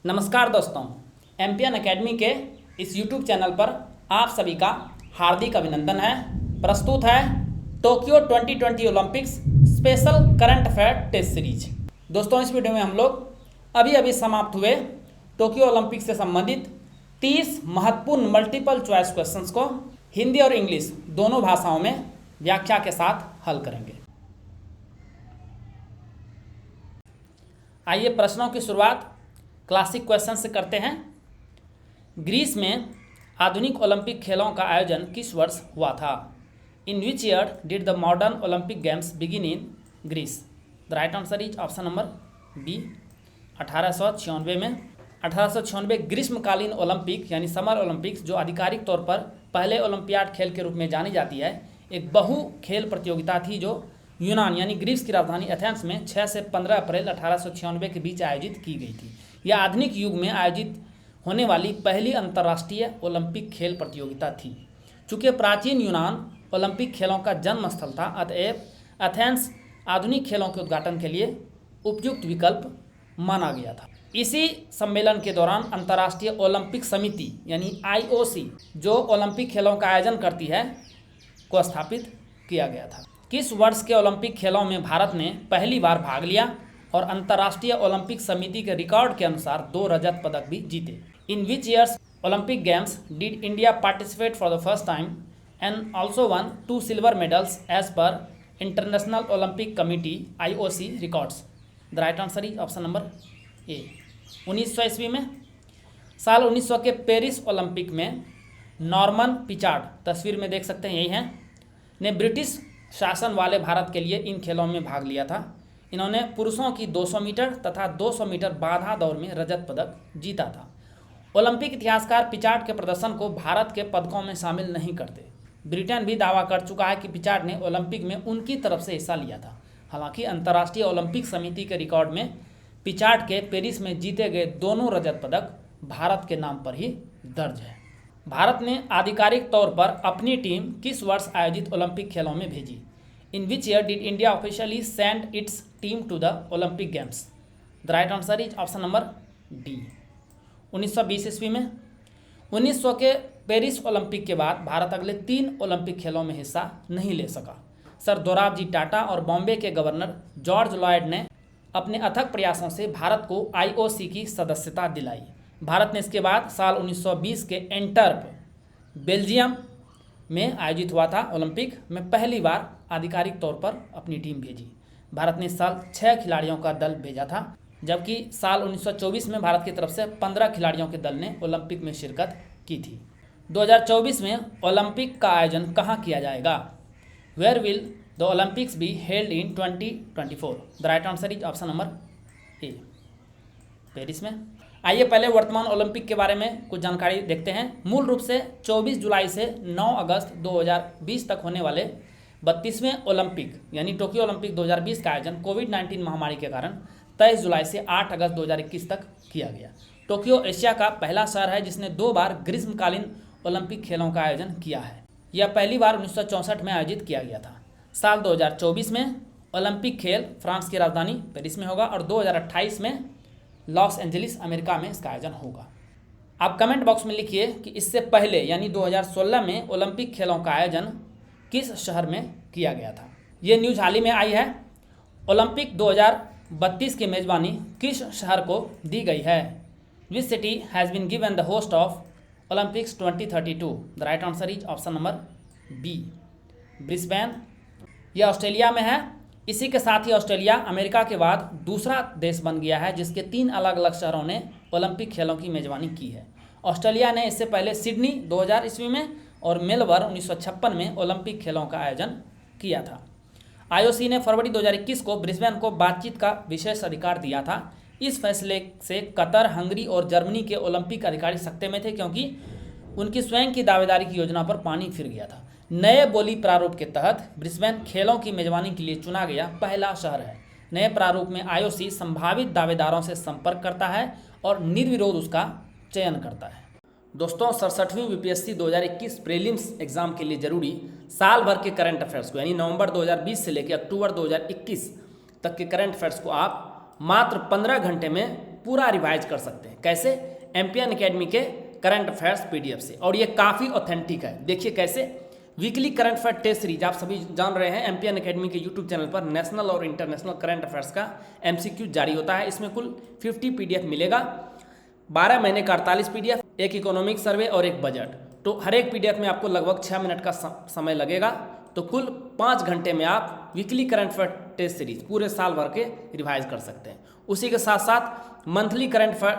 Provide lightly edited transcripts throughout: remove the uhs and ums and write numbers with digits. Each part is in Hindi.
नमस्कार दोस्तों, एमपीएन एकेडमी के इस यूट्यूब चैनल पर आप सभी का हार्दिक अभिनंदन है। प्रस्तुत है Tokyo 2020 Olympics special current affair test series. दोस्तों, इस वीडियो में हम लोग अभी समाप्त हुए टोक्यो ओलंपिक्स से संबंधित 30 महत्वपूर्ण मल्टीपल चॉइस क्वेश्चंस को हिंदी और इंग्लिश दोनों भाषाओं में व्याख्या के साथ हल करेंगे। आइए प्रश्नों की शुरुआत क्लासिक क्वेश्चन से करते हैं। ग्रीस में आधुनिक ओलंपिक खेलों का आयोजन किस वर्ष हुआ था? In which year did the modern Olympic games begin in Greece? The right answer is option number B, 1896 में। 1896 ग्रीष्मकालीन ओलंपिक यानी समर ओलंपिक्स, जो आधिकारिक तौर पर पहले ओलंपियाड खेल के रूप में जानी जाती है, एक बहु खेल प्रतियोगिता थी जो यूनान यानी ग्रीस की राजधानी एथेंस में 6 से 15 अप्रैल 1896 के बीच आयोजित की गई थी। यह आधुनिक युग में आयोजित होने वाली पहली अंतर्राष्ट्रीय ओलंपिक खेल प्रतियोगिता थी। चूँकि प्राचीन यूनान ओलंपिक खेलों का जन्म स्थल था, अतएव एथेंस आधुनिक खेलों के उद्घाटन के लिए उपयुक्त विकल्प माना गया था। इसी सम्मेलन के दौरान अंतर्राष्ट्रीय ओलंपिक समिति यानी IOC, जो ओलंपिक खेलों का आयोजन करती है, को स्थापित किया गया था। किस वर्ष के ओलंपिक खेलों में भारत ने पहली बार भाग लिया और अंतर्राष्ट्रीय ओलंपिक समिति के रिकॉर्ड के अनुसार 2 रजत पदक भी जीते? In which years Olympic games did India participate for the first time and also won 2 silver medals as per international Olympic committee IOC records? The right answer is option number A, 1900 ईस्वी में। साल 1900 के पेरिस ओलंपिक में नॉर्मन पिचार्ड, तस्वीर में देख सकते हैं यही हैं, ने ब्रिटिश शासन वाले भारत के लिए इन खेलों में भाग लिया था। इन्होंने पुरुषों की 200 मीटर तथा 200 मीटर बाधा दौड़ में रजत पदक जीता था। ओलंपिक इतिहासकार पिचार्ड के प्रदर्शन को भारत के पदकों में शामिल नहीं करते। ब्रिटेन भी दावा कर चुका है कि पिचार्ड ने ओलंपिक में उनकी तरफ से हिस्सा लिया था। हालांकि अंतर्राष्ट्रीय ओलंपिक समिति के रिकॉर्ड में पिचार्ड के पेरिस में जीते गए दोनों रजत पदक भारत के नाम पर ही दर्ज है। भारत ने आधिकारिक तौर पर अपनी टीम किस वर्ष आयोजित ओलंपिक खेलों में भेजी? In which year did India officially send its team to the Olympic games? The right answer is option number D, 1920 ईस्वी में। 1900 के पेरिस ओलंपिक के बाद भारत अगले 3 ओलंपिक खेलों में हिस्सा नहीं ले सका। सर दोराबजी टाटा और बॉम्बे के गवर्नर जॉर्ज लॉयड ने अपने अथक प्रयासों से भारत को IOC की सदस्यता दिलाई। भारत ने इसके बाद साल 1920 के एंटवर्प, बेल्जियम में आयोजित हुआ था ओलंपिक में पहली बार आधिकारिक तौर पर अपनी टीम भेजी। भारत ने इस साल 6 खिलाड़ियों का दल भेजा था, जबकि साल 1924 में भारत की तरफ से 15 खिलाड़ियों के दल ने ओलंपिक में शिरकत की थी। 2024 में ओलंपिक का आयोजन कहाँ किया जाएगा? Where will the Olympics be held in 2024? The right answer is option number A, Paris में। आइए पहले वर्तमान ओलंपिक के बारे में कुछ जानकारी देखते हैं। मूल रूप से 24 जुलाई से 9 अगस्त 2020 तक होने वाले 32वें ओलंपिक यानी टोक्यो ओलंपिक 2020 का आयोजन कोविड-19 महामारी के कारण 23 जुलाई से 8 अगस्त 2021 तक किया गया। टोक्यो एशिया का पहला शहर है जिसने 2 बार ग्रीष्मकालीन ओलंपिक खेलों का आयोजन किया है। यह पहली बार 1964 में आयोजित किया गया था। साल 2024 में ओलंपिक खेल फ्रांस की राजधानी पेरिस में होगा और 2028 में लॉस एंजलिस अमेरिका में इसका आयोजन होगा। आप कमेंट बॉक्स में लिखिए कि इससे पहले यानी 2016 में ओलंपिक खेलों का आयोजन किस शहर में किया गया था। ये न्यूज़ हाल ही में आई है। ओलंपिक 2032 की मेज़बानी किस शहर को दी गई है? Which city has been given the host of Olympics 2032? The right answer is option number B, Brisbane. यह ऑस्ट्रेलिया में है। इसी के साथ ही ऑस्ट्रेलिया अमेरिका के बाद दूसरा देश बन गया है जिसके 3 अलग अलग शहरों ने ओलंपिक खेलों की मेज़बानी की है। ऑस्ट्रेलिया ने इससे पहले सिडनी 2000 ईस्वी में और मेलबर्न 1956 में ओलंपिक खेलों का आयोजन किया था। IOC ने फरवरी 2021 को ब्रिस्बेन को बातचीत का विशेष अधिकार दिया था। इस फैसले से कतर, हंगरी और जर्मनी के ओलंपिक अधिकारी सकते में थे, क्योंकि उनकी स्वयं की दावेदारी की योजना पर पानी फिर गया था। नए बोली प्रारूप के तहत ब्रिस्बेन खेलों की मेजबानी के लिए चुना गया पहला शहर है। नए प्रारूप में IOC संभावित दावेदारों से संपर्क करता है और निर्विरोध उसका चयन करता है। दोस्तों, 67वीं UPSC 2021 प्रीलिम्स एग्जाम के लिए जरूरी साल भर के करंट अफेयर्स को यानी नवंबर 2020 से लेकर अक्टूबर 2021 तक के करंट अफेयर्स को आप मात्र 15 घंटे में पूरा रिवाइज कर सकते हैं। कैसे? एम्पियन एकेडमी के करंट अफेयर्स पीडीएफ से। और ये काफ़ी ऑथेंटिक है। देखिए कैसे, weekly current affair test series आप सभी जान रहे हैं, एम्पियन एकेडमी के यूट्यूब चैनल पर नेशनल और इंटरनेशनल करंट अफेयर्स का एमसीक्यू जारी होता है। इसमें कुल 50 पीडीएफ मिलेगा, 12 महीने का 48 पीडीएफ, एक इकोनॉमिक सर्वे और एक बजट। तो हर एक पीडीएफ में आपको लगभग 6 मिनट का समय लगेगा। तो कुल 5 घंटे में आप weekly current affair test series पूरे साल भर के रिवाइज कर सकते हैं। उसी के साथ साथ monthly current affair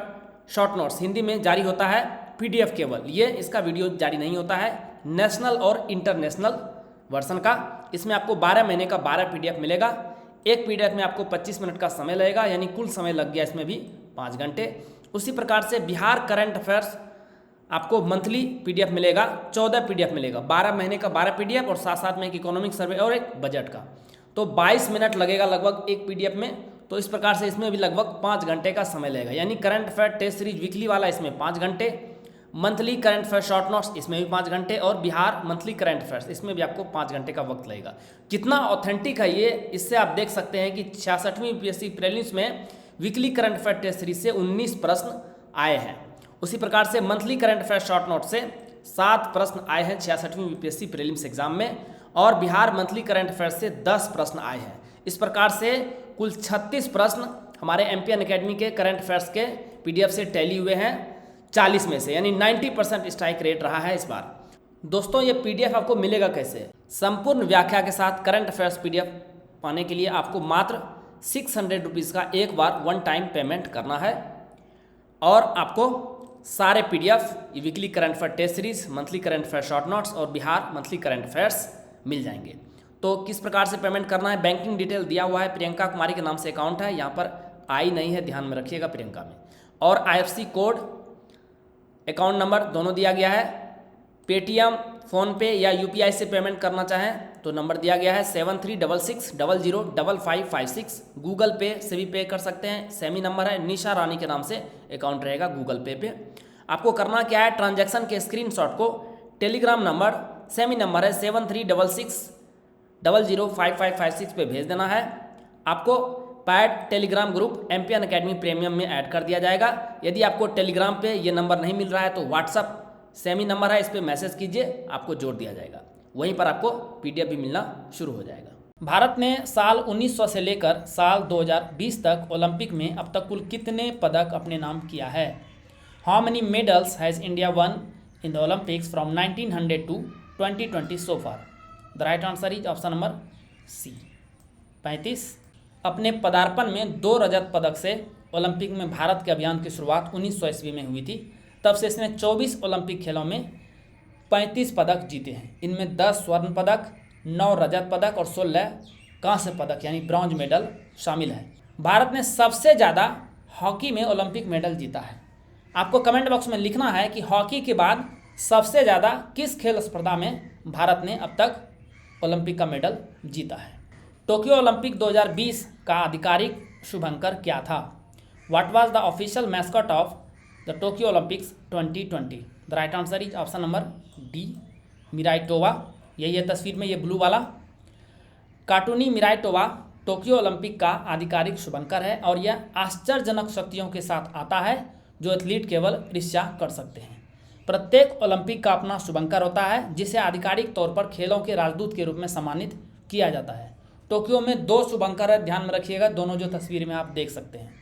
short notes Hindi में जारी होता है पीडीएफ केवल, ये इसका वीडियो जारी नहीं होता है, नेशनल और इंटरनेशनल वर्जन का। इसमें आपको 12 महीने का 12 पीडीएफ मिलेगा। एक पीडीएफ में आपको 25 मिनट का समय लगेगा, यानी कुल समय लग गया इसमें भी 5 घंटे। उसी प्रकार से बिहार करंट अफेयर्स आपको मंथली पीडीएफ मिलेगा, 14 पीडीएफ मिलेगा, 12 महीने का 12 पीडीएफ और साथ साथ में एक इकोनॉमिक सर्वे और एक बजट का। तो 22 मिनट लगेगा लगभग एक पीडीएफ में। तो इस प्रकार से इसमें भी लगभग 5 घंटे का समय लगेगा, यानी current affair test series weekly वाला इसमें 5 घंटे, monthly current affair short notes इसमें भी 5 घंटे, और बिहार मंथली करंट अफेयर्स इसमें भी आपको 5 घंटे का वक्त लगेगा। कितना ऑथेंटिक है ये, इससे आप देख सकते हैं कि 66वीं यूपीएससी प्रीलिम्स में weekly current affair test series से 19 प्रश्न आए हैं। उसी प्रकार से monthly current affair short note से 7 प्रश्न आए हैं 66वीं यूपीएससी प्रीलिम्स एग्जाम में, और बिहार मंथली करंट अफेयर से 10 प्रश्न आए हैं। इस प्रकार से कुल 36 प्रश्न हमारे एम्पियन एकेडमी के करंट अफेयर्स के पीडीएफ से टैली हुए हैं 40 में से, यानी 90% स्ट्राइक रेट रहा है इस बार। दोस्तों ये पीडीएफ आपको मिलेगा कैसे? संपूर्ण व्याख्या के साथ करंट अफेयर्स पीडीएफ पाने के लिए आपको मात्र 600 रुपीज़ का एक बार वन टाइम पेमेंट करना है, और आपको सारे PDF weekly current affair test series, monthly current affair short notes और बिहार मंथली करंट अफेयर्स मिल जाएंगे। तो किस प्रकार से पेमेंट करना है? बैंकिंग डिटेल दिया हुआ है, प्रियंका कुमारी के नाम से अकाउंट है, यहाँ पर आई नहीं है, ध्यान में रखिएगा प्रियंका में, और आईएफएससी कोड, अकाउंट नंबर दोनों दिया गया है। पेटीएम, फ़ोनपे या यूपीआई से पेमेंट करना चाहें तो नंबर दिया गया है 7366005556। गूगल पे से भी पे कर सकते हैं, सेमी नंबर है, निशा रानी के नाम से अकाउंट रहेगा गूगल पे पे। आपको करना क्या है? ट्रांजैक्शन के स्क्रीनशॉट को टेलीग्राम नंबर, सेमी नंबर है 7366005556 पे भेज देना है। आपको पैड टेलीग्राम ग्रुप एम्पियन एकेडमी प्रीमियम में ऐड कर दिया जाएगा। यदि आपको टेलीग्राम पे ये नंबर नहीं मिल रहा है तो व्हाट्सअप सेमी नंबर है, इस पर मैसेज कीजिए, आपको जोड़ दिया जाएगा, वहीं पर आपको पीडीएफ भी मिलना शुरू हो जाएगा। भारत ने साल 1900 से लेकर साल 2020 तक ओलंपिक में अब तक कुल कितने पदक अपने नाम किया है? How many medals has India won in the Olympics from 1900 to 2020 so far? The right answer is option number C 35। अपने पदार्पण में 2 रजत पदक से ओलंपिक में भारत के अभियान की शुरुआत 1900 ईस्वी में हुई थी। तब से इसने 24 ओलंपिक खेलों में 35 पदक जीते हैं। इनमें 10 स्वर्ण पदक, 9 रजत पदक और 16 कांस्य पदक यानी ब्रॉन्ज मेडल शामिल है। भारत ने सबसे ज़्यादा हॉकी में ओलंपिक मेडल जीता है। आपको कमेंट बॉक्स में लिखना है कि हॉकी के बाद सबसे ज़्यादा किस खेल स्पर्धा में भारत ने अब तक ओलंपिक का मेडल जीता है। टोक्यो ओलंपिक 2020 का आधिकारिक शुभंकर क्या था? What was the official mascot of the Tokyo Olympics 2020? The right answer is option number D Miraitowa. यही है तस्वीर में, ये ब्लू वाला कार्टूनी मिराइटोवा टोक्यो ओलंपिक का आधिकारिक शुभंकर है, और यह आश्चर्यजनक शक्तियों के साथ आता है जो एथलीट केवल ईर्ष्या कर सकते हैं। प्रत्येक ओलंपिक का अपना शुभंकर होता है जिसे आधिकारिक तौर पर खेलों के राजदूत के रूप में सम्मानित किया जाता है। टोक्यो में 2 शुभंकर है, ध्यान में रखिएगा, दोनों जो तस्वीर में आप देख सकते हैं।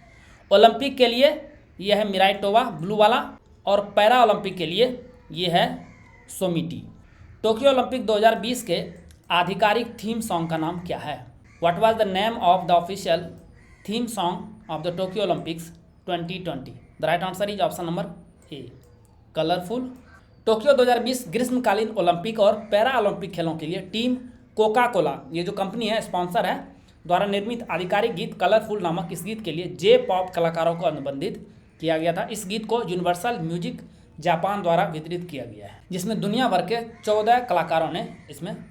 ओलंपिक के लिए यह है मिराइटोवा ब्लू वाला, और पैरा ओलंपिक के लिए यह है सोमिटी। टोक्यो ओलंपिक 2020 के आधिकारिक थीम सॉन्ग का नाम क्या है? What was the name of the official theme song of the Tokyo Olympics 2020? The right answer is option number A colourful. Tokyo 2020 ग्रीष्मकालीन ओलंपिक और पैरा ओलंपिक खेलों के लिए टीम कोका कोला, ये जो कंपनी है स्पॉन्सर है, द्वारा निर्मित आधिकारिक गीत कलरफुल नामक इस गीत के लिए जे पॉप कलाकारों को अनुबंधित किया गया था। इस गीत को यूनिवर्सल म्यूजिक जापान द्वारा वितरित किया गया है, जिसमें दुनिया भर के 14 कलाकारों ने इसमें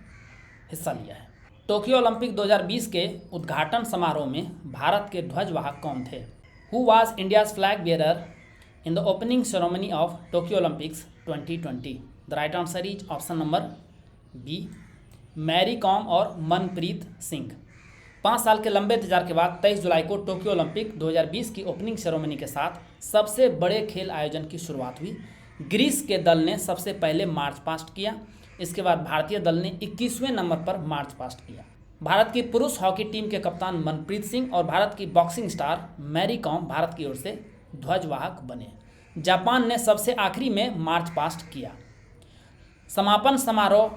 हिस्सा लिया है। टोक्यो ओलंपिक 2020 के उद्घाटन समारोह में भारत के ध्वजवाहक कौन थे? Who was India's flag bearer in the opening ceremony of Tokyo Olympics 2020? The right answer is option number B Mary com और मनप्रीत सिंह। 5 साल के लंबे इंतजार के बाद 23 जुलाई को टोक्यो ओलंपिक 2020 की ओपनिंग सेरेमनी के साथ सबसे बड़े खेल आयोजन की शुरुआत हुई। ग्रीस के दल ने सबसे पहले मार्च पास्ट किया। इसके बाद भारतीय दल ने 21वें नंबर पर मार्च पास्ट किया। भारत की पुरुष हॉकी टीम के कप्तान मनप्रीत सिंह और भारत की boxing star Mary Kom Bharat की ओर से ध्वजवाहक बने। जापान ने सबसे आखिरी में मार्च पास्ट किया। समापन समारोह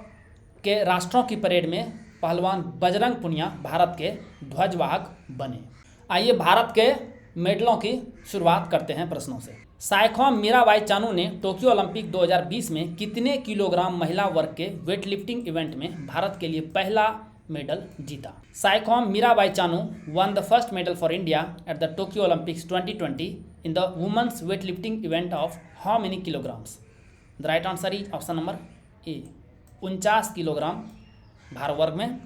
के राष्ट्रों की परेड में पहलवान बजरंग पुनिया भारत के ध्वजवाहक बने। आइए भारत के मेडलों की शुरुआत करते हैं प्रश्नों से। सायखोम मीराबाई चानू ने टोक्यो ओलंपिक 2020 में कितने किलोग्राम महिला वर्ग के वेटलिफ्टिंग इवेंट में भारत के लिए पहला मेडल जीता? Saikhom Mirabai Chanu won the first medal for India at the Tokyo Olympics 2020 in the women's weightlifting event of how many kilograms? The right answer is option number A, 49 kilogram भार वर्ग में।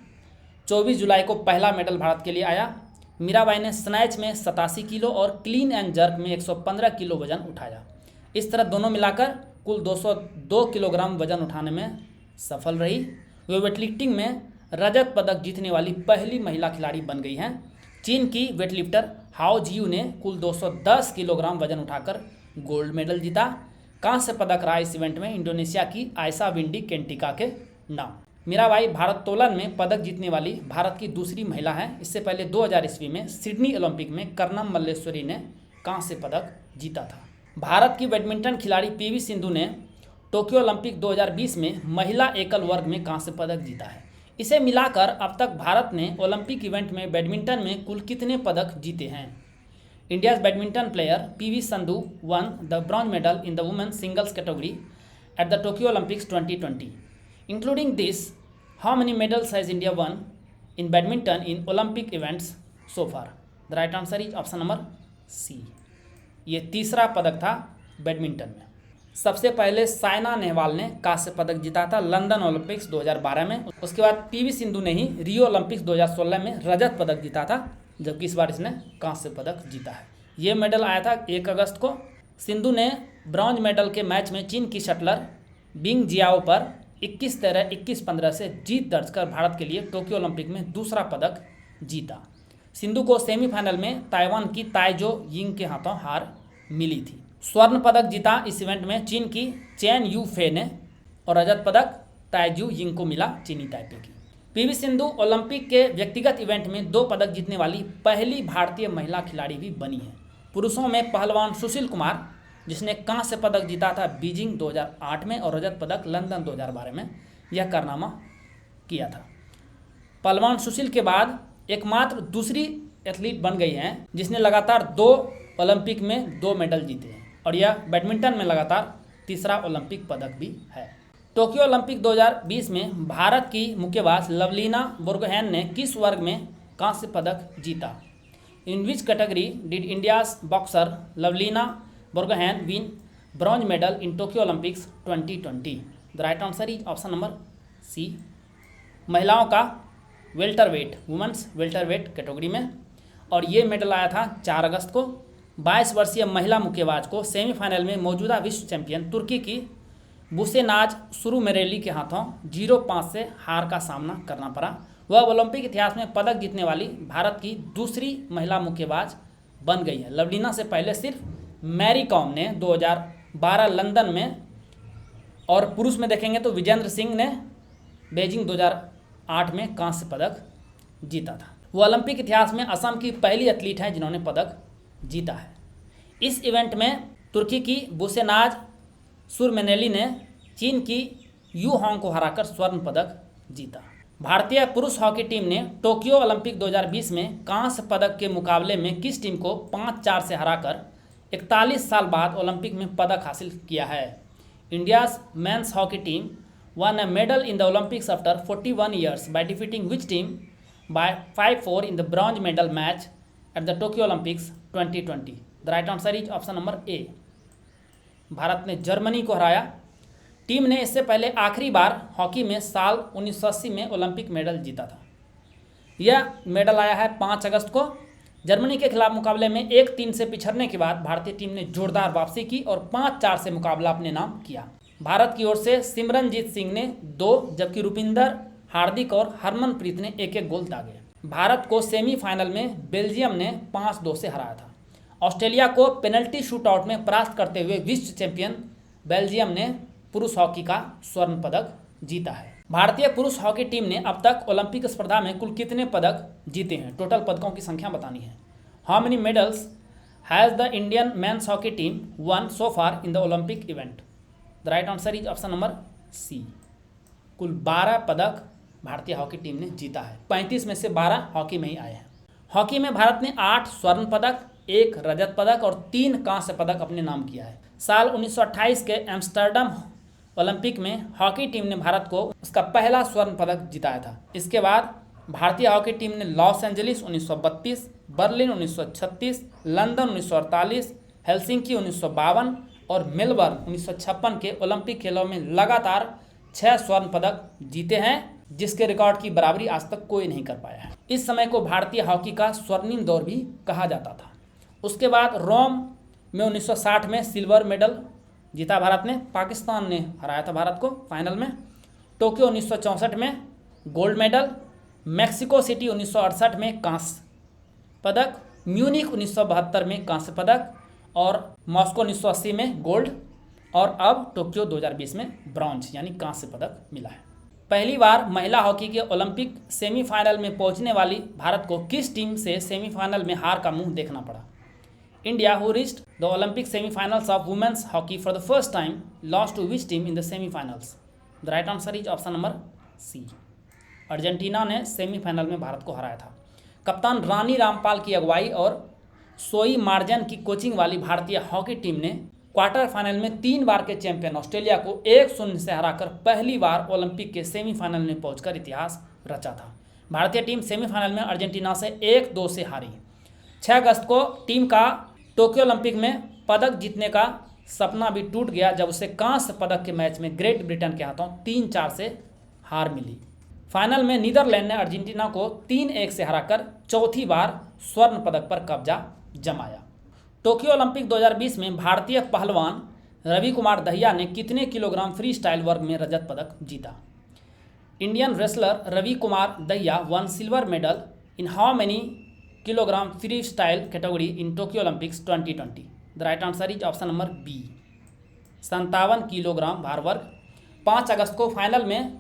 24 जुलाई को पहला मेडल भारत के लिए आया। मीराबाई ने स्नैच में 87 किलो और क्लीन एंड जर्क में 115 किलो वजन उठाया। इस तरह दोनों मिलाकर कुल 202 किलोग्राम वजन उठाने में सफल रही। वे वेटलिफ्टिंग में रजत पदक जीतने वाली पहली महिला खिलाड़ी बन गई हैं। चीन की वेटलिफ्टर हाओ जियू ने कुल 210 किलोग्राम वजन उठाकर गोल्ड मेडल जीता। कांस्य पदक रहा इस इवेंट में इंडोनेशिया की आयशा विंडी केंटिका के नाम। मीराबाई भारोत्तोलन में पदक जीतने वाली भारत की दूसरी महिला हैं। इससे पहले 2000 ईस्वी में सिडनी ओलंपिक में कर्णम मल्लेश्वरी ने कांस्य पदक जीता था। भारत की बैडमिंटन खिलाड़ी पीवी सिंधु ने टोक्यो ओलंपिक 2020 में महिला एकल वर्ग में कांस्य पदक जीता है। इसे मिलाकर अब तक भारत ने ओलंपिक इवेंट में बैडमिंटन में कुल कितने पदक जीते हैं? India's badminton player PV Sindhu one the bronze medal in the women singles category at the Tokyo Olympics 2020। Including this, how many medals has India won in badminton in Olympic events so far? The right answer is option number C. ये तीसरा पदक था बैडमिंटन में। सबसे पहले साइना नेहवाल ने कांस्य पदक जीता था लंदन ओलंपिक्स 2012 में। उसके बाद पीवी सिंधु ने ही रियो ओलंपिक्स 2016 में रजत पदक जीता था, जबकि इस बार इसने कांस्य पदक जीता है। ये मेडल आया था 1 अगस्त को। सिंधु ने ब्रॉन्ज मेडल के मैच में चीन की शटलर बिंग जियाओ पर 21-13, 21-15 से जीत दर्ज कर भारत के लिए टोक्यो ओलंपिक में दूसरा पदक जीता। सिंधु को सेमीफाइनल में ताइवान की ताइजो यिंग के हाथों हार मिली थी। स्वर्ण पदक जीता इस इवेंट में चीन की चेन यू फे ने और रजत पदक ताइजू यिंग को मिला चीनी ताइपे की। पीवी सिंधु ओलंपिक के व्यक्तिगत इवेंट में 2 पदक जीतने वाली पहली भारतीय महिला खिलाड़ी भी बनी है। पुरुषों में पहलवान सुशील कुमार, जिसने कांस्य पदक जीता था बीजिंग 2008 में और रजत पदक लंदन 2012 में, यह कारनामा किया था। पहलवान सुशील के बाद एकमात्र दूसरी एथलीट बन गई हैं जिसने लगातार 2 ओलंपिक में 2 मेडल जीते हैं और यह बैडमिंटन में लगातार तीसरा ओलंपिक पदक भी है। टोक्यो ओलंपिक 2020 में भारत की मुक्केबाज लवलीना बोर्गोहेन ने किस वर्ग में कांस्य पदक जीता? In which category did India's boxer Lovlina Borgohain win bronze medal in Tokyo Olympics 2020? The right answer is option number C, महिलाओं का वेल्टरवेट, वुमेन्स वेल्टरवेट कैटेगरी में। और ये मेडल आया था 4 अगस्त को। 22 वर्षीय महिला मुक्केबाज को सेमीफाइनल में मौजूदा विश्व चैंपियन तुर्की की बुसेनाज सुरुमेरेली के हाथों 0-5 से हार का सामना करना पड़ा। वह ओलंपिक इतिहास में पदक जीतने वाली भारत की दूसरी महिला मुक्केबाज बन गई है। लवलीना से पहले सिर्फ मैरी कॉम ने 2012 लंदन में, और पुरुष में देखेंगे तो विजेंद्र सिंह ने बीजिंग 2008 में कांस्य पदक जीता था। वो ओलंपिक इतिहास में असम की पहली एथलीट हैं जिन्होंने पदक जीता है। इस इवेंट में तुर्की की बुसेनाज सुरमेनेली ने चीन की यू होंग को हराकर स्वर्ण पदक जीता। भारतीय पुरुष हॉकी टीम ने टोक्यो ओलंपिक 2020 में कांस्य पदक के मुकाबले में किस टीम को 5-4 से हराकर 41 साल बाद ओलंपिक में पदक हासिल किया है? India's mains hockey team one a medal in the Olympics after 41 years by defeating which team by 5-4 in the bronze medal match at the Tokyo Olympics 2020? The right answer is option number ए, भारत ने जर्मनी को हराया। टीम ने इससे पहले आखिरी बार हॉकी में साल 1980 में ओलंपिक मेडल जीता था। यह मेडल आया है 5 अगस्त को। जर्मनी के खिलाफ मुकाबले में 1-3 से पिछड़ने के बाद भारतीय टीम ने जोरदार वापसी की और 5-4 से मुकाबला अपने नाम किया। भारत की ओर से सिमरनजीत सिंह ने 2, जबकि रुपिंदर, हार्दिक और हरमनप्रीत ने 1-1 गोल दागे। भारत को सेमीफाइनल में बेल्जियम ने 5-2 से हराया था। ऑस्ट्रेलिया को पेनल्टी शूटआउट में परास्त करते हुए विश्व चैंपियन बेल्जियम ने पुरुष हॉकी का स्वर्ण पदक जीता है। भारतीय पुरुष हॉकी टीम ने अब तक ओलंपिक स्पर्धा में कुल कितने पदक जीते हैं? टोटल पदकों की संख्या बतानी है। How many medals has the Indian men's hockey team won so far in the Olympic event? The right answer is option number C. कुल 12 पदक भारतीय हॉकी टीम ने जीता है। 35 में से 12 हॉकी में ही आए हैं। हॉकी में भारत ने 8 स्वर्ण पदक, 1 रजत पदक और 3 कांस्य पदक अपने नाम किया है। साल 1928 के एम्स्टर्डम ओलंपिक में हॉकी टीम ने भारत को उसका पहला स्वर्ण पदक जिताया था। इसके बाद भारतीय हॉकी टीम ने Los Angeles 1932, Berlin 1936, London 1948, Helsinki 1952 और मेलबर्न 1956 के ओलंपिक खेलों में लगातार 6 स्वर्ण पदक जीते हैं, जिसके रिकॉर्ड की बराबरी आज तक कोई नहीं कर पाया है। इस समय को भारतीय हॉकी का स्वर्णिम दौर भी कहा जाता था। उसके बाद रोम में 1960 में सिल्वर मेडल जीता भारत ने। पाकिस्तान ने हराया था भारत को फाइनल में। टोक्यो 1964 में गोल्ड मेडल, मैक्सिको सिटी 1968 में कांस्य पदक, म्यूनिख 1972 में कांस्य पदक और मॉस्को 1980 में गोल्ड और अब टोक्यो 2020 में ब्रॉन्ज यानी कांस्य पदक मिला है। पहली बार महिला हॉकी के ओलंपिक सेमीफाइनल में पहुंचने वाली भारत को किस टीम से सेमीफाइनल में हार का मुंह देखना पड़ा? India, who reached the Olympic semifinals of women's hockey for the first time, lost to which team in the semifinals? The right answer is option number C. Argentina ने सेमीफाइनल में भारत को हराया था। कप्तान रानी रामपाल की अगुवाई और सोई मार्जन की कोचिंग वाली भारतीय हॉकी टीम ने क्वार्टर फाइनल में 3 बार के चैंपियन ऑस्ट्रेलिया को 1-0 से हराकर पहली बार ओलंपिक के सेमीफाइनल में पहुंचकर इतिहास रचा था। भारतीय टीम सेमीफाइनल में अर्जेंटीना से 1-2 से हारी। 6 अगस्त को टीम का टोक्यो ओलंपिक में पदक जीतने का सपना भी टूट गया जब उसे कांस्य पदक के मैच में ग्रेट ब्रिटेन के हाथों 3-4 से हार मिली। फाइनल में नीदरलैंड ने अर्जेंटीना को 3-1 से हराकर चौथी बार स्वर्ण पदक पर कब्जा जमाया। टोक्यो ओलंपिक 2020 में भारतीय पहलवान रवि कुमार दहिया ने कितने किलोग्राम फ्री स्टाइल वर्ग में रजत पदक जीता? Indian wrestler Ravi Kumar Dahiya won silver medal in how many kilogram free style category in Tokyo Olympics 2020? The right answer is option number B, 57 kilogram भार वर्ग। 5 अगस्त को फाइनल में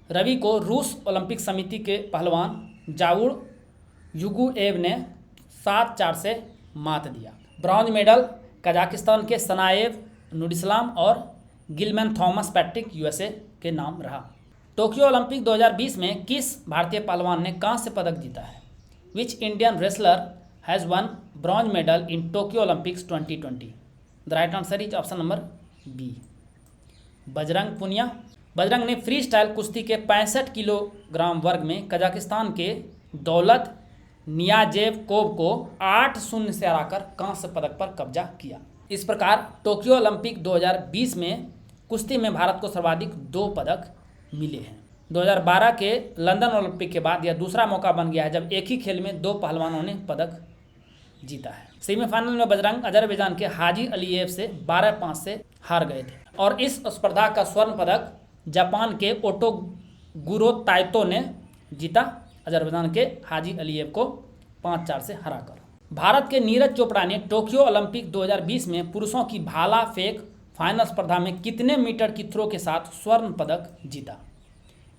रवि को रूस ओलंपिक समिति के पहलवान जावुर युगुएव ने 7-4 से मात दिया। ब्रॉन्ज मेडल कजाकिस्तान के सनाएव नुरिस्लाम और गिलमैन थॉमस पैट्रिक यूएसए के नाम रहा। टोक्यो ओलंपिक 2020 में किस भारतीय पहलवान ने कांस्य पदक जीता है? Which Indian wrestler has won bronze medal in Tokyo Olympics 2020? The right answer is option number B, Bajrang Punia. Bajrang ने फ्री स्टाइल कुश्ती के 65 किलोग्राम वर्ग में कजाकिस्तान के दौलत नियाजेवकोव को 8-0 से हराकर कांस्य पदक पर कब्जा किया। इस प्रकार टोक्यो ओलंपिक 2020 में कुश्ती में भारत को सर्वाधिक 2 पदक मिले हैं। 2012 के लंदन ओलंपिक के बाद यह दूसरा मौका बन गया है जब एक ही खेल में 2 पहलवानों ने पदक जीता है। सेमीफाइनल में बजरंग अजरबैजान के हाजी अलीएव से 12-5 से हार गए थे और इस स्पर्धा का स्वर्ण पदक जापान के ओटोगुरो ताइतो ने जीता, अजरबैजान के हाजी अलीएव को 5-4 से हराकर। भारत के नीरज चोपड़ा ने टोक्यो ओलंपिक 2020 में पुरुषों की भाला फेंक फाइनल स्पर्धा में कितने मीटर की थ्रो के साथ स्वर्ण पदक जीता?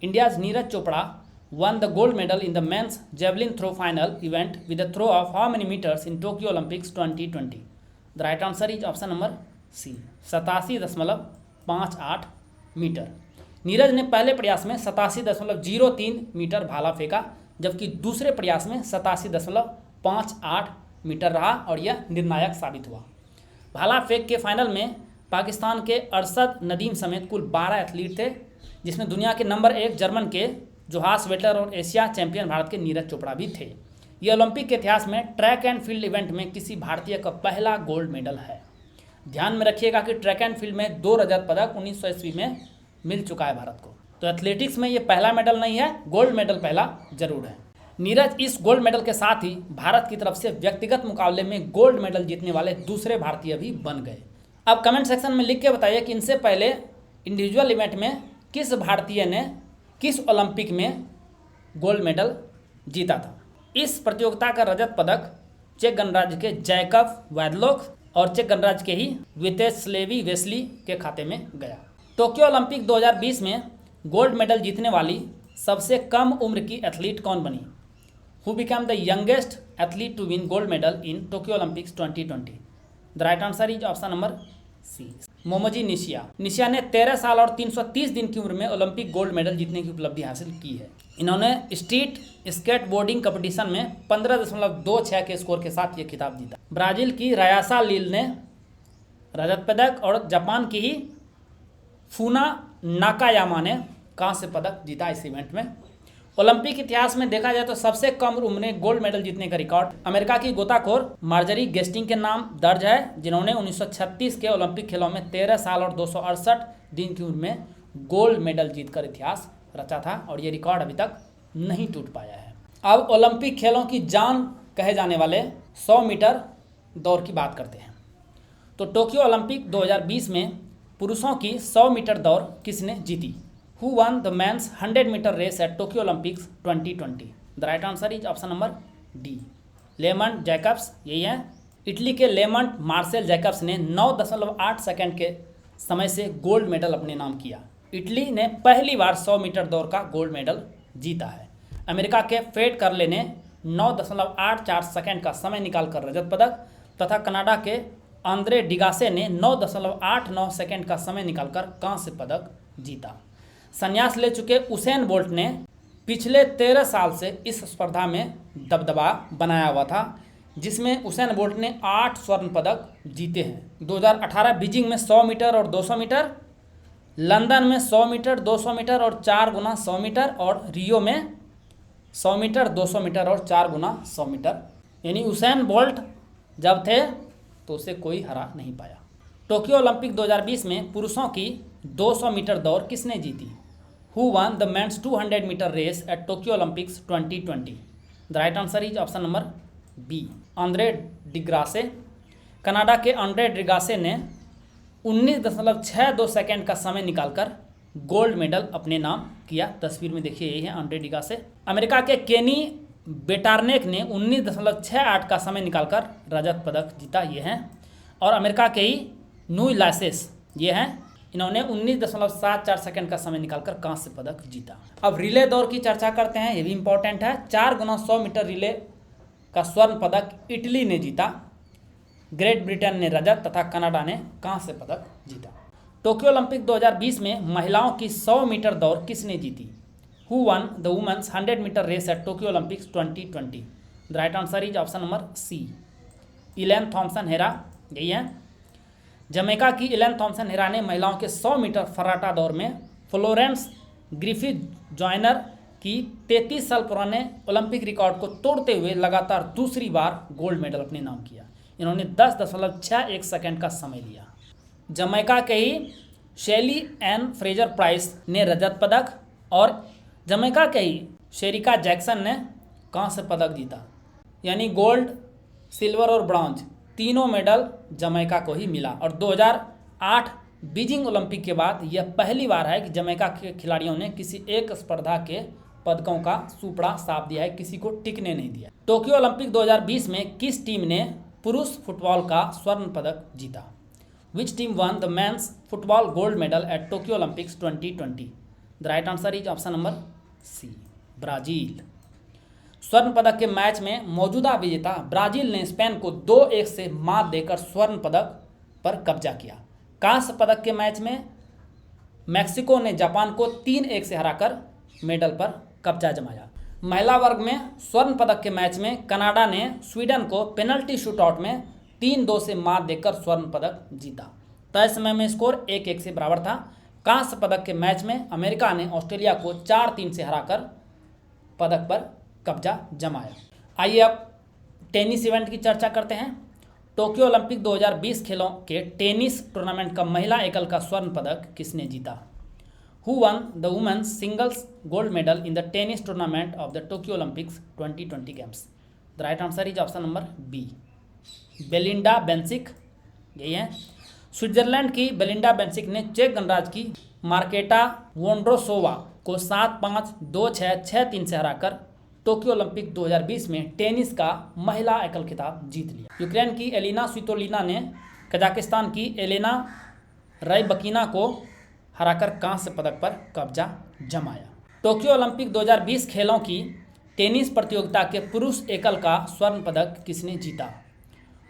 India's Neeraj Chopra won the gold medal in the men's javelin throw final event with the throw of how many metres in Tokyo Olympics 2020? The right answer is option number C, 87.58 metre. Neeraj ने पहले प्रयास में 87.03 मीटर भाला फेंका, जबकि दूसरे प्रयास में 87.58 मीटर रहा और यह निर्णायक साबित हुआ। भाला फेंक के फाइनल में पाकिस्तान के अरशद नदीम समेत कुल 12 एथलीट थे, जिसमें दुनिया के नंबर 1 जर्मन के जोहास वेटलर और एशिया चैंपियन भारत के नीरज चोपड़ा भी थे। यह ओलंपिक के इतिहास में ट्रैक एंड फील्ड इवेंट में किसी भारतीय का पहला गोल्ड मेडल है। ध्यान में रखिएगा कि ट्रैक एंड फील्ड में 2 रजत पदक 1900 ईस्वी में मिल चुका है भारत को, तो एथलेटिक्स में ये पहला मेडल नहीं है, गोल्ड मेडल पहला जरूर है। नीरज इस गोल्ड मेडल के साथ ही भारत की तरफ से व्यक्तिगत मुकाबले में गोल्ड मेडल जीतने वाले दूसरे भारतीय भी बन गए। अब कमेंट सेक्शन में लिख के बताइए कि इनसे पहले इंडिविजुअल इवेंट में किस भारतीय ने किस ओलंपिक में गोल्ड मेडल जीता था। इस प्रतियोगिता का रजत पदक चेक गणराज्य के जैकब वैदलोक और चेक गणराज्य के ही वितेस्लेवी वेस्ली के खाते में गया। टोक्यो ओलंपिक 2020 में गोल्ड मेडल जीतने वाली सबसे कम उम्र की एथलीट कौन बनी? Who become the youngest athlete to win gold medal in Tokyo Olympics 2020? The right answer is option number C, Momiji Nishiya. Nishiya ने 13 साल और 330 दिन की उम्र में ओलंपिक गोल्ड मेडल जीतने की उपलब्धि हासिल की है। इन्होंने स्ट्रीट स्केट बोर्डिंग कंपटीशन में 15.26 के स्कोर के साथ ये खिताब जीता। ब्राजील की रयासा लील ने रजत पदक और जापान की ही फूना नाकायामा ने कांस्य पदक जीता इस इवेंट में। ओलंपिक इतिहास में देखा जाए तो सबसे कम उम्र में गोल्ड मेडल जीतने का रिकॉर्ड अमेरिका की गोताखोर मार्जरी गेस्टिंग के नाम दर्ज है, जिन्होंने 1936 के ओलंपिक खेलों में 13 साल और 268 दिन की उम्र में गोल्ड मेडल जीतकर इतिहास रचा था और ये रिकॉर्ड अभी तक नहीं टूट पाया है। अब ओलंपिक खेलों की जान कहे जाने वाले 100 मीटर दौड़ की बात करते हैं। तो टोक्यो ओलंपिक 2020 में पुरुषों की 100 मीटर दौड़ किसने जीती? Who won the men's 100 metre race at Tokyo Olympics 2020? The right answer is option number D, Lamont Jacobs. यही है, इटली के लेमंड मार्सेल जैकब्स ने 9.8 सेकंड के समय से गोल्ड मेडल अपने नाम किया। इटली ने पहली बार 100 मीटर दौड़ का गोल्ड मेडल जीता है। अमेरिका के फेड करले ने 9.84 सेकंड का समय निकालकर रजत पदक तथा कनाडा के आंद्रे डिगासे ने 9.89 सेकंड का समय निकालकर कांस्य पदक जीता। संन्यास ले चुके उसेन बोल्ट ने पिछले 13 साल से इस स्पर्धा में दबदबा बनाया हुआ था, जिसमें उसेन बोल्ट ने 8 स्वर्ण पदक जीते हैं। 2018 बीजिंग में 100 मीटर और 200 मीटर, लंदन में 100 मीटर 200 मीटर और 4 गुना 100 मीटर और रियो में 100 मीटर 200 मीटर और 4 गुना 100 मीटर। यानी उसेन बोल्ट जब थे तो उसे कोई हरा नहीं पाया। टोक्यो ओलंपिक 2020 में पुरुषों की 200 मीटर दौड़ किसने जीती? Who won the men's 200 meter race at Tokyo Olympics 2020? The right answer is option number B, Andre De Grasse. Canada के आंद्रे डिग्रासे ने 19.62 सेकेंड का समय निकालकर गोल्ड मेडल अपने नाम किया। तस्वीर में देखिए, यही है आंद्रे डिग्रासे। अमेरिका के केनी बेटारनेक ने 19.68 का समय निकालकर रजत पदक जीता, ये हैं। और अमेरिका के ही नुई लासेस, ये हैं, इन्होंने 19.74 सेकंड का समय निकालकर कांस्य पदक जीता। अब रिले दौड़ की चर्चा करते हैं, ये भी इंपॉर्टेंट है। 4 गुना 100 मीटर रिले का स्वर्ण पदक इटली ने जीता, ग्रेट ब्रिटेन ने रजत तथा कनाडा ने कांस्य पदक जीता। टोक्यो ओलंपिक 2020 में महिलाओं की 100 मीटर दौड़ किसने जीती? Who won the women's 100 metre race at Tokyo Olympics 2020? The right answer is option number C, Elaine Thompson Herah. यही है, जमैका की इलेन थॉम्सन हेरा ने महिलाओं के 100 मीटर फर्राटा दौड़ में फ्लोरेंस ग्रिफिथ जॉयनर की 33 साल पुराने ओलंपिक रिकॉर्ड को तोड़ते हुए लगातार दूसरी बार गोल्ड मेडल अपने नाम किया। इन्होंने 10.61 सेकंड का समय लिया। जमैका के ही शेली एन फ्रेजर प्राइस ने रजत पदक और जमैका के ही शेरिका जैक्सन ने कांस्य पदक जीता। यानी गोल्ड, सिल्वर और ब्रॉन्ज तीनों मेडल जमैका को ही मिला। और 2008 बीजिंग ओलंपिक के बाद यह पहली बार है कि जमैका के खिलाड़ियों ने किसी एक स्पर्धा के पदकों का सुपड़ा साफ दिया है, किसी को टिकने नहीं दिया। टोक्यो ओलंपिक 2020 में किस टीम ने पुरुष फुटबॉल का स्वर्ण पदक जीता? Which team won the men's football gold medal at Tokyo Olympics 2020? The right answer is option number C, Brazil. स्वर्ण पदक के मैच में मौजूदा विजेता ब्राजील ने स्पेन को 2-1 से मात देकर स्वर्ण पदक पर कब्जा किया। कांस्य पदक के मैच में मैक्सिको ने जापान को 3-1 से हराकर मेडल पर कब्जा जमाया। महिला वर्ग में स्वर्ण पदक के मैच में कनाडा ने स्वीडन को पेनल्टी शूटआउट में 3-2 से मात देकर स्वर्ण पदक जीता। तय समय में स्कोर 1-1 से बराबर था। कांस्य पदक के मैच में अमेरिका ने ऑस्ट्रेलिया को 4-3 से हराकर पदक पर कब्जा जमाया। आइए अब टेनिस इवेंट की चर्चा करते हैं। टोक्यो ओलंपिक 2020 खेलों के टेनिस टूर्नामेंट का महिला एकल का स्वर्ण पदक किसने जीता? Who won the women's singles gold medal in the tennis tournament of the Tokyo Olympics 2020 games? The right answer is option number B, Belinda Bencic. यही है, स्विट्जरलैंड की बेलिंडा बेंसिक ने चेक गणराज्य की मार्केटा वोंड्रोसोवा को 7-5, 2-6, 6-3 से हराकर टोक्यो ओलंपिक 2020 में टेनिस का महिला एकल खिताब जीत लिया। यूक्रेन की एलिना स्वितोलिना ने कजाकिस्तान की एलेना रैबकिना को हराकर कांस्य पदक पर कब्जा जमाया। टोक्यो ओलंपिक 2020 खेलों की टेनिस प्रतियोगिता के पुरुष एकल का स्वर्ण पदक किसने जीता?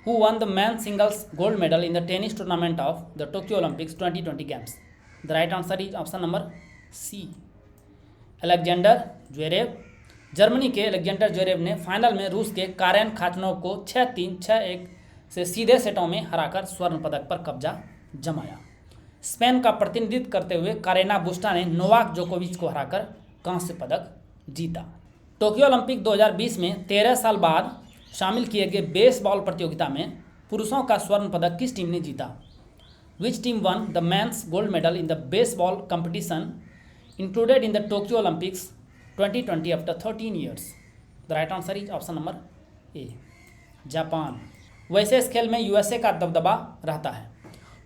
Who won the men's singles gold medal in the tennis tournament of the Tokyo Olympics 2020 Games? The right answer is option number C. Alexander Zverev. Germany के अलेक्जेंडर ज्वेरेव ने फाइनल में रूस के कारेन खाचनोव को 6-3, 6-1 से सीधे सेटों में हराकर स्वर्ण पदक पर कब्जा जमाया। स्पेन का प्रतिनिधित्व करते हुए कारेना बुस्टा ने नोवाक जोकोविच को हराकर कांस्य पदक जीता। टोक्यो ओलंपिक 2020 में 13 साल बाद शामिल किए गए बेसबॉल प्रतियोगिता में पुरुषों का स्वर्ण पदक किस टीम ने जीता? Which team won the men's gold medal in the baseball competition included in the Tokyo Olympics 2020 after 13 years? The right answer is option number A, Japan. वैसे इस खेल में यूएसए का दबदबा रहता है।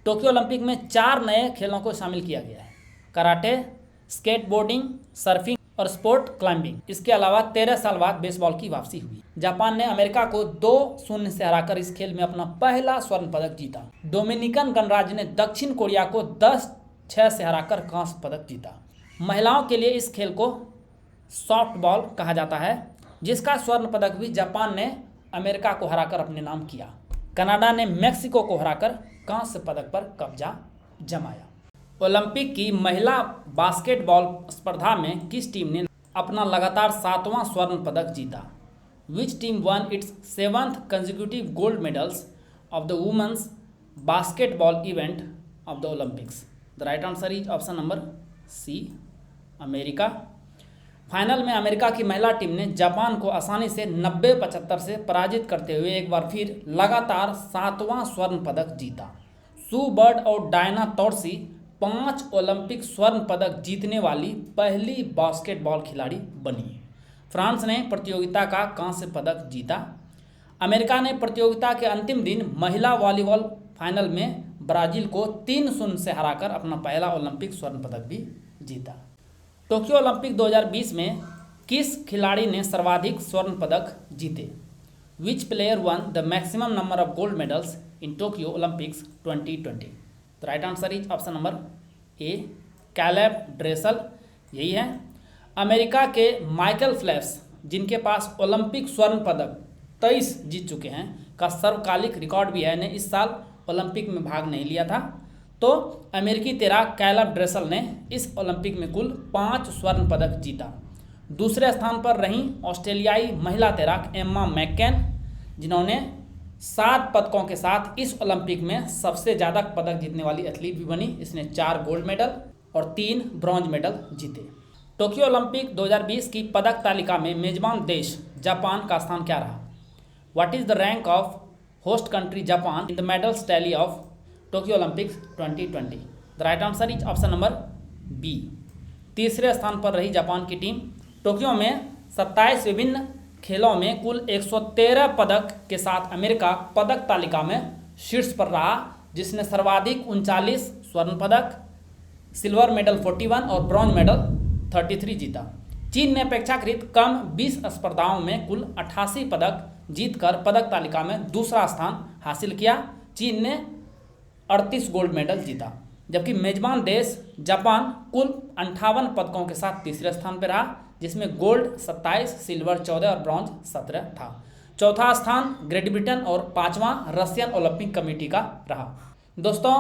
टोक्यो ओलंपिक में 4 नए खेलों को शामिल किया गया है: कराटे, स्केटबोर्डिंग, सर्फिंग और स्पोर्ट क्लाइंबिंग। इसके अलावा 13 साल बाद बेसबॉल की वापसी हुई। जापान ने अमेरिका को 2-0 से हराकर इस खेल में अपना पहला स्वर्ण पदक जीता। डोमिनिकन गणराज्य ने दक्षिण कोरिया को 10-6 से हराकर कांस्य पदक जीता। महिलाओं के लिए इस खेल को सॉफ्टबॉल कहा जाता है, जिसका स्वर्ण पदक भी जापान ने अमेरिका को हराकर अपने नाम किया। कनाडा ने मेक्सिको को हराकर कांस्य पदक पर कब्जा जमाया। ओलंपिक की महिला बास्केटबॉल स्पर्धा में किस टीम ने अपना लगातार 7वां स्वर्ण पदक जीता? Which team won its 7th consecutive gold medals of the women's basketball event of the Olympics? The right answer is option number C, America. Final में अमेरिका की महिला टीम ने जापान को आसानी से 90-75 से पराजित करते हुए एक बार फिर लगातार 7वां स्वर्ण पदक जीता। सू बर्ड और डायना तोर्सी 5 ओलंपिक स्वर्ण पदक जीतने वाली पहली बास्केटबॉल खिलाड़ी बनी। फ्रांस ने प्रतियोगिता का कांस्य पदक जीता। अमेरिका ने प्रतियोगिता के अंतिम दिन महिला वॉलीबॉल फाइनल में ब्राजील को 3-0 से हराकर अपना पहला ओलंपिक स्वर्ण पदक भी जीता। टोक्यो ओलंपिक 2020 में किस खिलाड़ी ने सर्वाधिक स्वर्ण पदक जीते? Which player won the maximum number of gold medals in Tokyo Olympics 2020? The right answer is option number A, Caleb Dressel. यही है। अमेरिका के माइकल फेल्प्स, जिनके पास ओलंपिक स्वर्ण पदक 23 जीत चुके हैं, का सर्वकालिक रिकॉर्ड भी है, ने इस साल ओलंपिक में भाग नहीं लिया था। तो अमेरिकी तैराक कैलेब ड्रेसल ने इस ओलंपिक में कुल 5 स्वर्ण पदक जीता। दूसरे स्थान पर रहीं ऑस्ट्रेलियाई महिला तैराक एम्मा मैककेन, जिन्होंने 7 पदकों के साथ इस ओलंपिक में सबसे ज़्यादा पदक जीतने वाली एथलीट भी बनी। इसने 4 गोल्ड मेडल और 3 ब्रॉन्ज मेडल जीते। टोक्यो ओलंपिक 2020 की पदक तालिका में मेजबान देश जापान का स्थान क्या रहा? What is the rank of host country Japan in the medals tally of Tokyo Olympics 2020? The right answer is option number B, तीसरे स्थान पर रही जापान की टीम। टोक्यो में 27 विभिन्न खेलों में कुल 113 पदक के साथ अमेरिका पदक तालिका में शीर्ष पर रहा, जिसने सर्वाधिक 39 स्वर्ण पदक, सिल्वर मेडल 41 और ब्रॉन्ज मेडल 33 जीता। चीन ने अपेक्षाकृत कम 20 स्पर्धाओं में कुल 88 पदक जीतकर पदक तालिका में दूसरा स्थान हासिल किया। चीन ने 38 गोल्ड मेडल जीता, जबकि मेजबान देश जापान कुल 58 पदकों के साथ तीसरे स्थान पर रहा, जिसमें गोल्ड 27, सिल्वर 14 और ब्रॉन्ज 17 था। चौथा स्थान ग्रेट ब्रिटेन और 5वां रशियन ओलंपिक कमेटी का रहा। दोस्तों,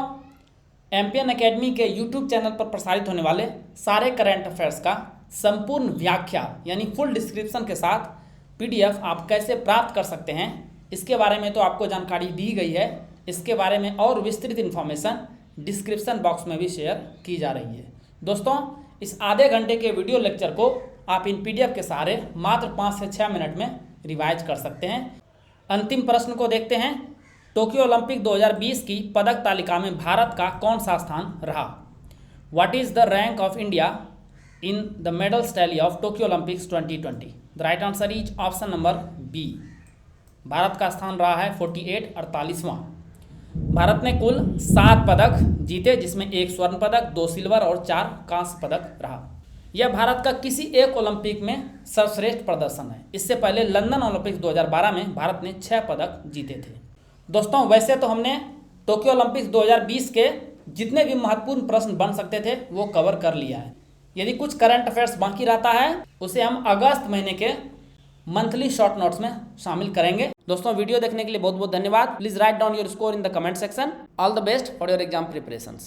एम्पियन एकेडमी के यूट्यूब चैनल पर प्रसारित होने वाले सारे करंट अफेयर्स का संपूर्ण व्याख्या यानी फुल डिस्क्रिप्शन के साथ PDF आप कैसे प्राप्त कर सकते हैं, इसके बारे में तो आपको जानकारी दी गई है। इसके बारे में और विस्तृत इन्फॉर्मेशन डिस्क्रिप्शन बॉक्स में भी शेयर की जा रही है। दोस्तों, इस आधे घंटे के वीडियो लेक्चर को आप इन PDF के सहारे मात्र 5 से 6 मिनट में रिवाइज कर सकते हैं। अंतिम प्रश्न को देखते हैं। टोक्यो ओलंपिक 2020 की पदक तालिका में भारत का कौन सा स्थान रहा? What is the rank of India in the medals tally of Tokyo Olympics 2020? The right answer is option number B, Bharat का स्थान रहा है 48, 48वां। भारत ने कुल 7 पदक जीते, जिसमें 1 स्वर्ण पदक, 2 सिल्वर और 4 कांस्य पदक रहा। यह भारत का किसी एक ओलंपिक में सर्वश्रेष्ठ प्रदर्शन है। इससे पहले लंदन ओलंपिक्स 2012 में भारत ने 6 पदक जीते थे। दोस्तों वैसे तो हमने टोक्यो ओलंपिक्स 2020 के जितने भी महत्वपूर्ण प्रश्न बन सकते थे वो कवर कर लिया है। यदि कुछ करंट अफेयर्स बाकी रहता है उसे हम अगस्त महीने के मंथली शॉर्ट नोट्स में शामिल करेंगे। दोस्तों वीडियो देखने के लिए बहुत बहुत धन्यवाद। Please write down your score in the comment section. All the best for your exam preparations.